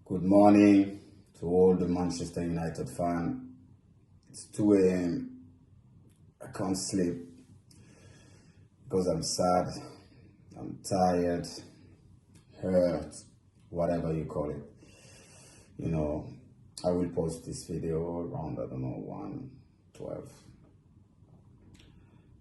Good morning to all the Manchester United fans. It's 2 a.m. I can't sleep because I'm sad, I'm tired, hurt, whatever you call it. I will post this video around, 1:12.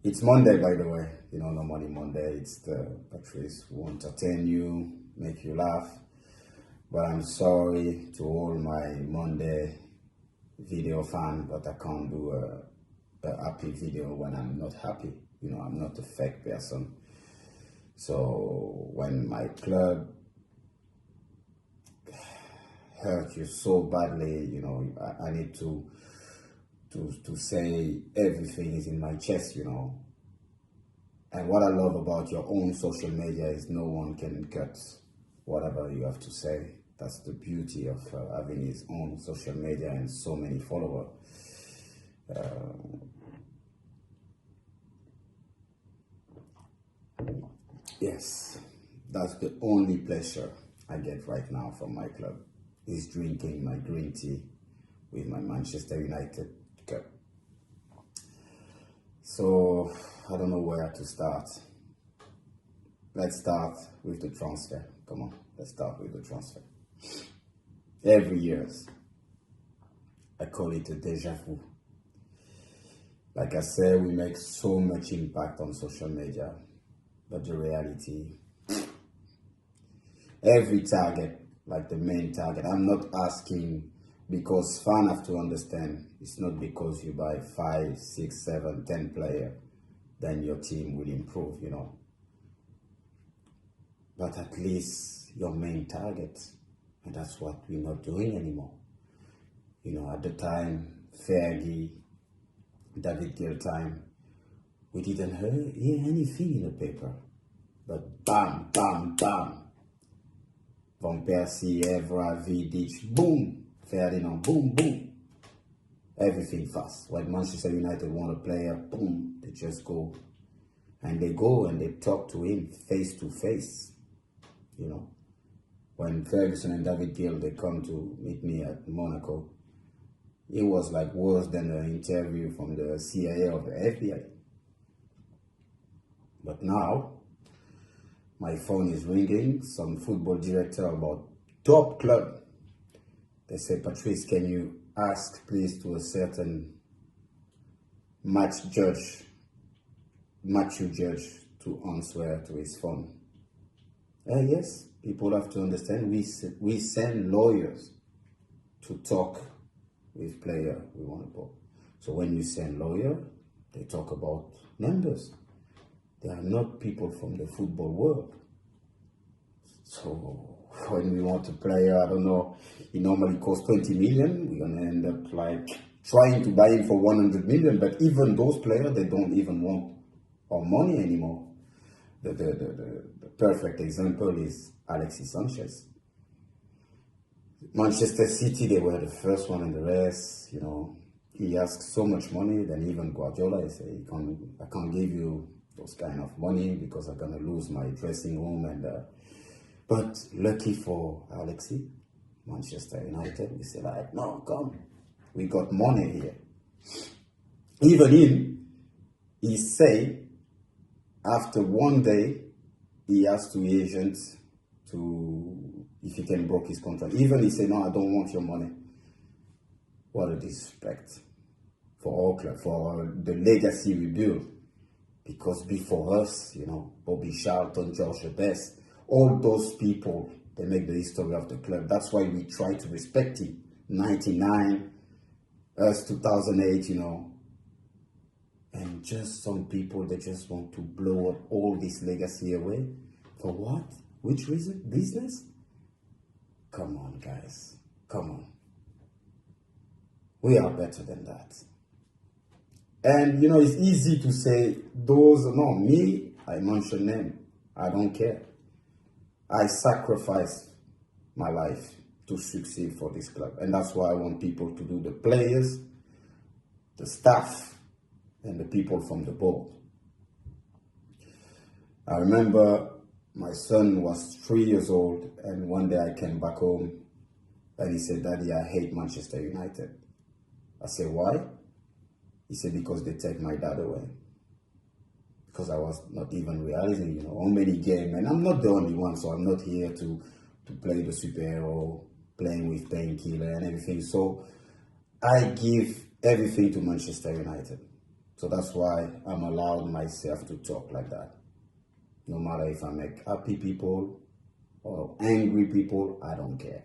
It's Monday, by the way. Normally Monday, it's the Patrice who entertain you, make you laugh. But I'm sorry to all my Monday video fan, but I can't do a happy video when I'm not happy. I'm not a fake person. So when my club hurt you so badly, I need to say everything is in my chest, And what I love about your own social media is no one can cut whatever you have to say. That's the beauty of having his own social media and so many followers. Yes, that's the only pleasure I get right now from my club, is drinking my green tea with my Manchester United cup. So, I don't know where to start. Let's start with the transfer. Come on, let's start with the transfer. Every year, I call it a deja vu. Like I said, we make so much impact on social media, but the reality, every target, like the main target, I'm not asking, because fans have to understand, it's not because you buy 5, 6, 7, 10 players, then your team will improve, But at least your main target, and that's what we're not doing anymore. At the time, Fergie, David Gill time, we didn't hear anything in the paper. But bam, bam, bam. Van Persie, Evra, Vidic, boom. Ferdinand, boom, boom. Everything fast. When Manchester United want a player, boom, they just go. And they go and they talk to him face to face. When Ferguson and David Gill, they come to meet me at Monaco, it was like worse than an interview from the CIA or the FBI. But now, my phone is ringing, some football director about top club. They say, Patrice, can you ask please to a certain Matthew Judge to answer to his phone. Yes, people have to understand, we send lawyers to talk with player we want to talk. So when you send lawyer, they talk about numbers. They are not people from the football world. So when we want a player, I don't know, he normally costs 20 million, we're going to end up like trying to buy him for 100 million, but even those players, they don't even want our money anymore. The perfect example is Alexis Sanchez. Manchester City, they were the first one in the race, He asked so much money, then even Guardiola, he said, I can't give you those kind of money because I'm going to lose my dressing room. But lucky for Alexis, Manchester United, we say like, no, come, we got money here. Even him, he say, after one day, he asked to agents if he can break his contract. Even he said, no, I don't want your money. What a disrespect for our club, for the legacy we built. Because before us, Bobby Charlton, George Best, all those people, they make the history of the club. That's why we try to respect him. 99, us 2008, And just some people, they just want to blow up all this legacy away. For what? Which reason? Business? Come on, guys. Come on. We are better than that. And, it's easy to say, me, I mention them. I don't care. I sacrificed my life to succeed for this club. And that's why I want people to do, the players, the staff, and the people from the board. I remember my son was 3 years old, and one day I came back home And he said, Daddy, I hate Manchester United. I said, why? He said, because they take my dad away. Because I was not even realizing, how many games. And I'm not the only one, so I'm not here to play the superhero, playing with painkiller and everything. So I give everything to Manchester United. So that's why I'm allowed myself to talk like that. No matter if I make happy people or angry people, I don't care.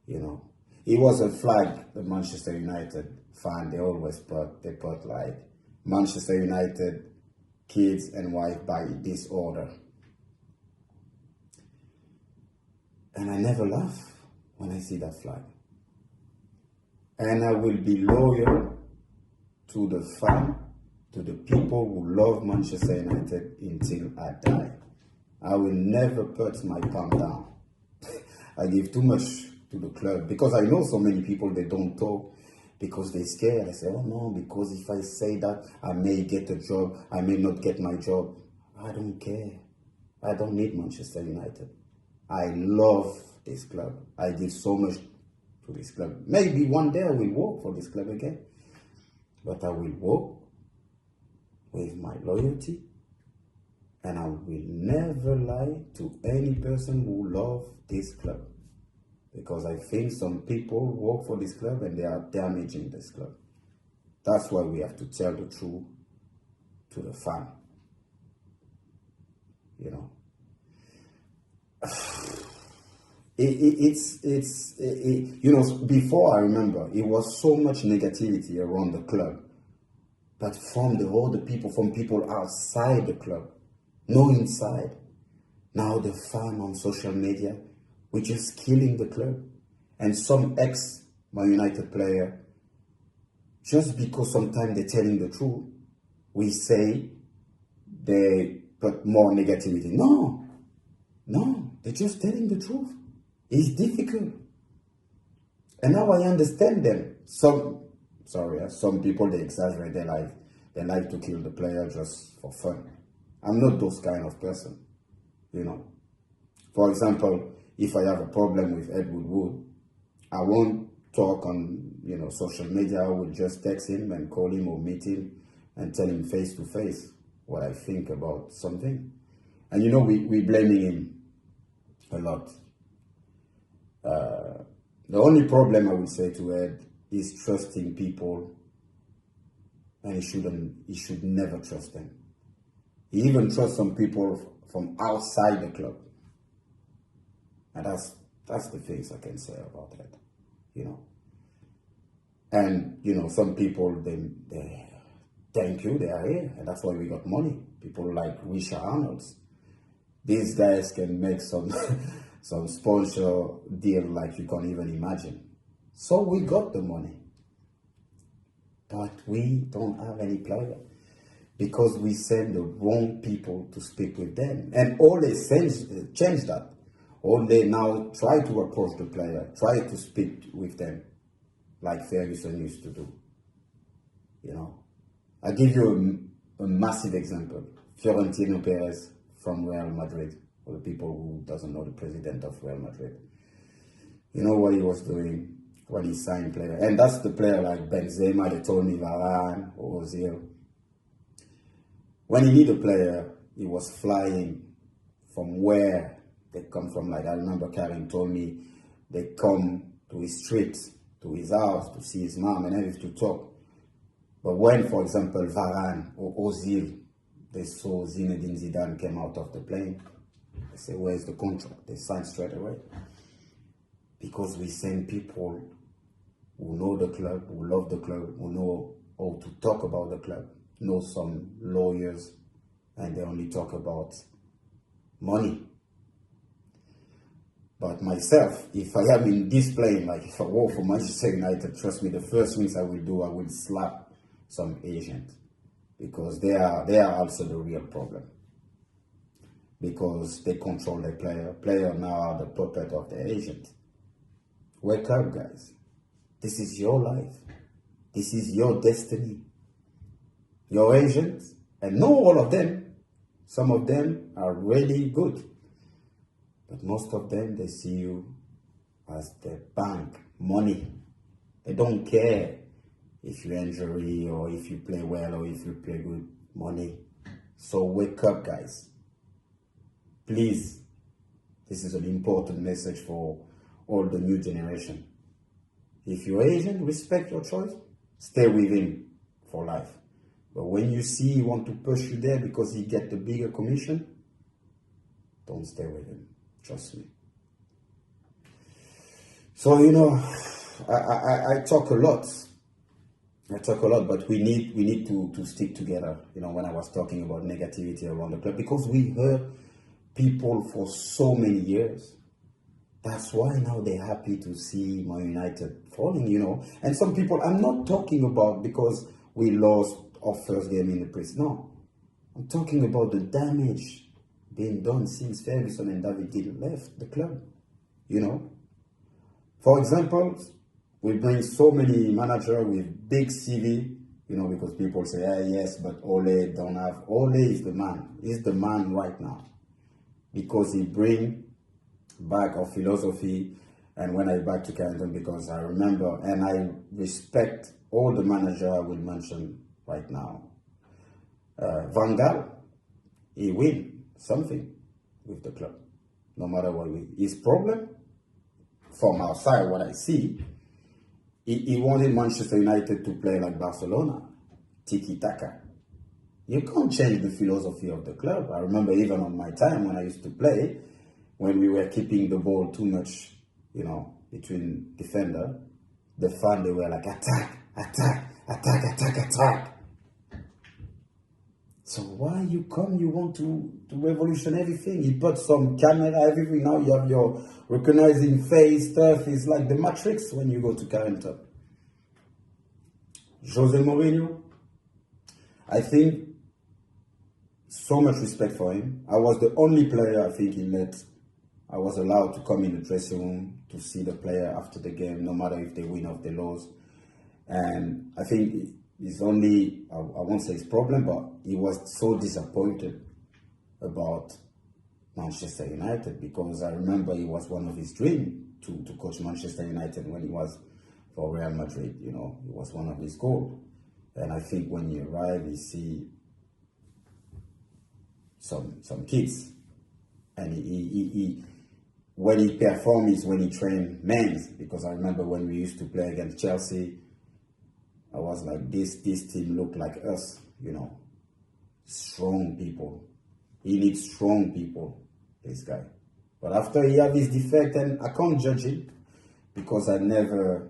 It was a flag the Manchester United fan, they always put like Manchester United kids and wife by disorder. And I never laugh when I see that flag. And I will be loyal to the fan, to the people who love Manchester United until I die. I will never put my palm down. I give too much to the club because I know so many people, they don't talk because they're scared. I say, oh no, because if I say that, I may get a job, I may not get my job. I don't care. I don't need Manchester United. I love this club. I give so much to this club. Maybe one day I will work for this club again, but I will work with my loyalty, and I will never lie to any person who loves this club, because I think some people work for this club and they are damaging this club. That's why we have to tell the truth to the fan. Before, I remember it was so much negativity around the club, but from all the people, from people outside the club, no inside. Now the fan on social media, we're just killing the club. And some ex-Man United player, just because sometimes they're telling the truth, we say they put more negativity. No, they're just telling the truth. It's difficult. And now I understand them. Some people, they exaggerate. They like to kill the player just for fun. I'm not those kind of person, For example, if I have a problem with Edward Wood, I won't talk on, social media. I will just text him and call him or meet him and tell him face to face what I think about something. And we blaming him a lot. The only problem I would say to Ed is trusting people, and he should never trust them. He even trusts some people from outside the club. And that's the things I can say about that, And, some people, they thank you, they are here, and that's why we got money. People like Richard Arnold's. These guys can make some some sponsor deal like you can't even imagine. So we got the money. But we don't have any player because we send the wrong people to speak with them. And all they change that. Or they now try to approach the player, try to speak with them like Ferguson used to do. I'll give you a massive example. Florentino Perez from Real Madrid, for the people who doesn't know the president of Real Madrid. You know what he was doing when he signed player? And that's the player like Benzema, they told me, Varane, or Ozil. When he need a player, he was flying from where they come from. Like I remember Karim told me, they come to his street, to his house, to see his mom and everything, to talk. But when, for example, Varane or Ozil, they saw Zinedine Zidane came out of the plane, they say, where's the contract? They sign straight away. Because we send people who know the club, who love the club, who know how to talk about the club, know some lawyers, and they only talk about money. But myself, if I am in this plane, like if I work for Manchester United, trust me, the first things I will do, I will slap some agent, because they are also the real problem. Because they control the player. Player now are the puppet of the agent. Wake up, guys. This is your life. This is your destiny. Your agent, and not all of them. Some of them are really good. But most of them, they see you as the bank, money. They don't care if you injury or if you play well or if you play good, money. So wake up, guys. Please, this is an important message for all the new generation. If you're Asian, respect your choice. Stay with him for life. But when you see he want to push you there because he get the bigger commission, don't stay with him. Trust me. So, I talk a lot. But we need to stick together. When I was talking about negativity around the club, because we heard people for so many years. That's why now they're happy to see Man United falling, And some people, I'm not talking about because we lost our first game in the press. No. I'm talking about the damage being done since Ferguson and David Gill left the club, For example, we bring so many managers with big CV, because people say, yes, but Ole don't have. Ole is the man. He's the man right now. Because he bring back our philosophy. And when I back to Carrington, because I remember and I respect all the managers I will mention right now. Van Gaal, he win something with the club, no matter what. His problem, from outside, what I see, he wanted Manchester United to play like Barcelona, tiki-taka. You can't change the philosophy of the club. I remember even on my time when I used to play, when we were keeping the ball too much, between defender, the fan, they were like, attack, attack, attack, attack, attack. So why you want to revolution everything? You put some camera, everything. Now you have your recognizing face stuff. It's like the Matrix when you go to Carrington. Jose Mourinho, I think so much respect for him. I was the only player I think I was allowed to come in the dressing room to see the player after the game, no matter if they win or they lose. And I think it's only, I won't say his problem, but he was so disappointed about Manchester United, because I remember it was one of his dreams to coach Manchester United when he was for Real Madrid. It was one of his goals. And I think when he arrived, he see some kids, and he when he performs is when he train men's, because I remember when we used to play against Chelsea, I was like, this team look like us, strong people. He needs strong people, this guy. But after he had his defect, and I can't judge him because I never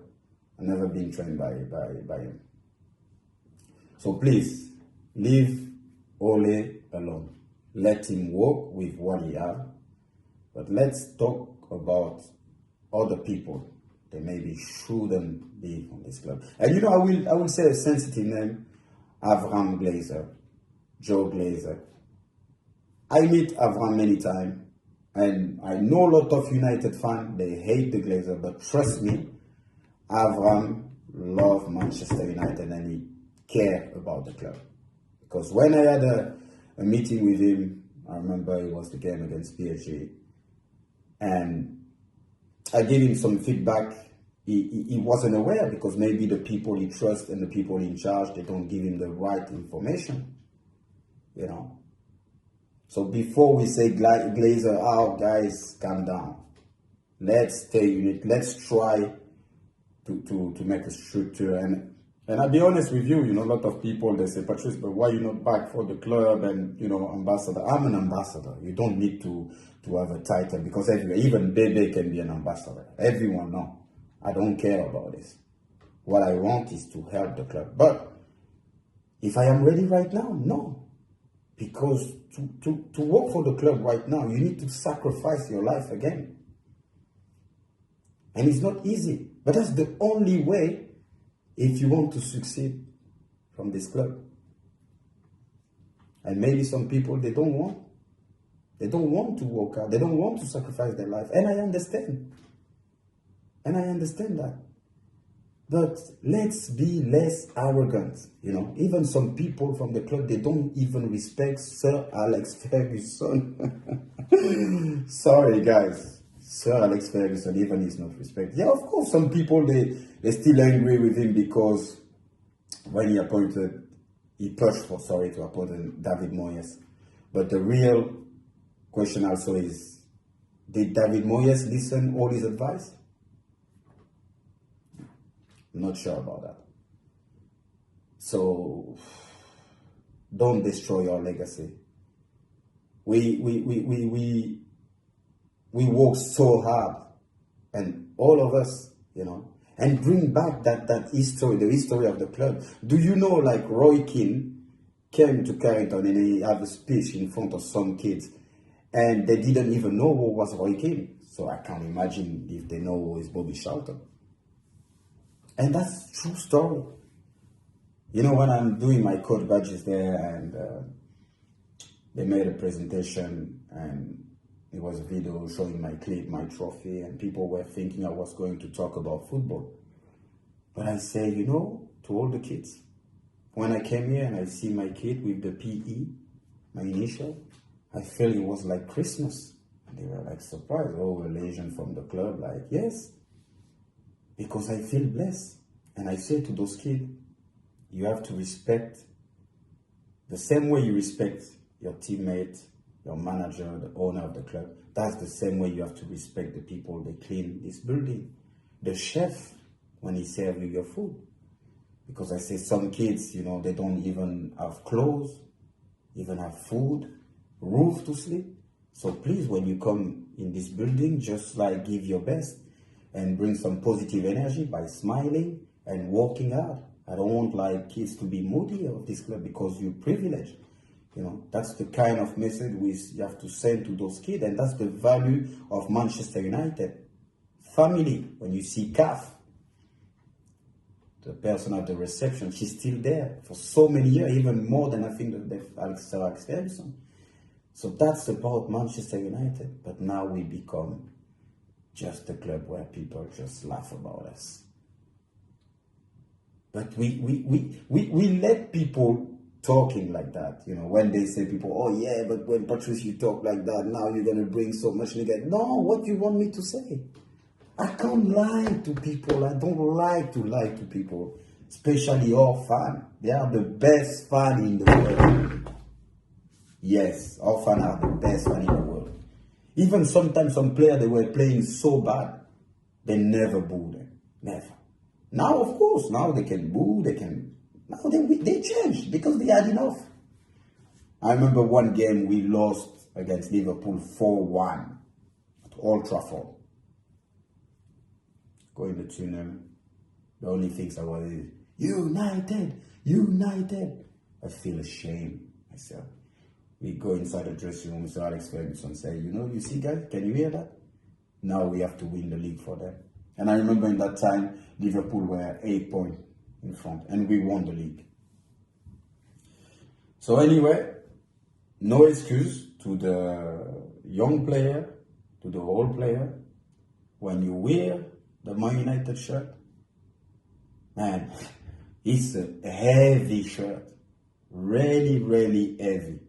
been trained by him. So please, leave Ole alone. Let him work with what he has. But let's talk about other people that maybe shouldn't be on this club. And I will say a sensitive name, Avram Glazer, Joe Glazer. I meet Avram many times, and I know a lot of United fans, they hate the Glazer, but trust me, Avram loves Manchester United and he cares about the club. Because when I had a meeting with him, I remember it was the game against PSG, and I gave him some feedback. He wasn't aware, because maybe the people he trusts and the people in charge, they don't give him the right information, So before we say Glazer, guys, calm down. Let's stay unit. Let's try to make a structure. And I'll be honest with you, a lot of people, they say, Patrice, but why you not back for the club and, ambassador? I'm an ambassador. You don't need to have a title, because even Bebe can be an ambassador. Everyone knows. I don't care about this. What I want is to help the club. But if I am ready right now, no. Because to work for the club right now, you need to sacrifice your life again. And it's not easy. But that's the only way if you want to succeed from this club. And maybe some people, they don't want to work out. They don't want to sacrifice their life. And I understand. that. But let's be less arrogant. Even some people from the club, they don't even respect Sir Alex Ferguson. Sorry, guys. Sir Alex Ferguson, even he's not respected. Yeah, of course, some people, they're still angry with him because when he pushed for, to appoint David Moyes. But the real question also is, did David Moyes listen all his advice? I'm not sure about that. So, don't destroy your legacy. We work so hard, and all of us, and bring back that history, the history of the club. Do you know, like Roy Keane came to Carrington and he had a speech in front of some kids, and they didn't even know who was Roy Keane. So I can't imagine if they know who is Bobby Charlton. And that's a true story. When I'm doing my coach badges there, and they made a presentation, and it was a video showing my clip, my trophy, and people were thinking I was going to talk about football. But I say, to all the kids, when I came here and I see my kid with the PE, my initial, I felt it was like Christmas. And they were like surprised. Oh, a legend from the club. Like, yes, because I feel blessed. And I say to those kids, you have to respect the same way you respect your teammate, your manager, the owner of the club. That's the same way you have to respect the people that clean this building. The chef, when he serves you your food. Because I say some kids, they don't even have clothes, even have food, roof to sleep. So please, when you come in this building, just like give your best and bring some positive energy by smiling and working hard. I don't want like kids to be moody of this club because you're privileged. That's the kind of message you have to send to those kids, and that's the value of Manchester United. Family, when you see Kath, the person at the reception, she's still there for so many years, even more than I think Sir Alex Ferguson. So that's about Manchester United. But now we become just a club where people just laugh about us. But we let people talking like that, when they say people, oh yeah, but when Patrice, you talk like that, now you're going to bring so much negative. No, what do you want me to say? I can't lie to people. I don't like to lie to people, especially our fans. They are the best fan in the world. Yes, our fans are the best fan in the world. Even sometimes some players, they were playing so bad, they never booed them. Never. Now, of course, now they can boo, now they changed because they had enough. I remember one game we lost against Liverpool 4-1 at Old Trafford. Going to tunnel. The only things I was is, United, United. I feel ashamed myself. We go inside the dressing room, Sir Alex Ferguson say, you see guys, can you hear that? Now we have to win the league for them. And I remember in that time, Liverpool were 8 points in front, and we won the league. So anyway, no excuse to the young player, to the old player. When you wear the Man United shirt, man, it's a heavy shirt. Really, really heavy.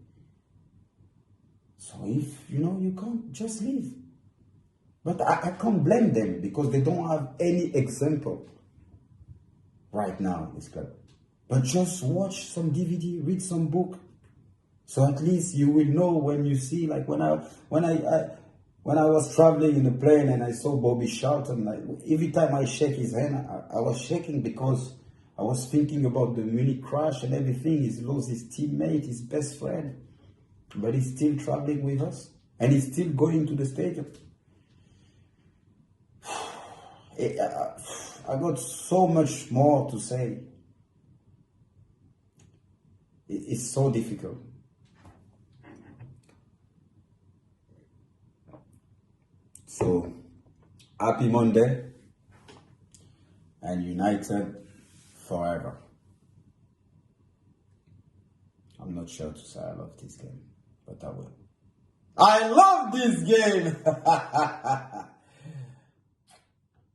So if, you can't just leave. But I can't blame them because they don't have any example right now in this club. But just watch some DVD, read some book. So at least you will know when you see, like when I was traveling in the plane and I saw Bobby Charlton, every time I shake his hand, I was shaking because I was thinking about the Munich crash and everything. He's lost his teammate, his best friend, but he's still traveling with us and he's still going to the stadium. I got so much more to say. It's so difficult. So, happy Monday and United forever. I'm not sure to say I love this game, but I will. I love this game!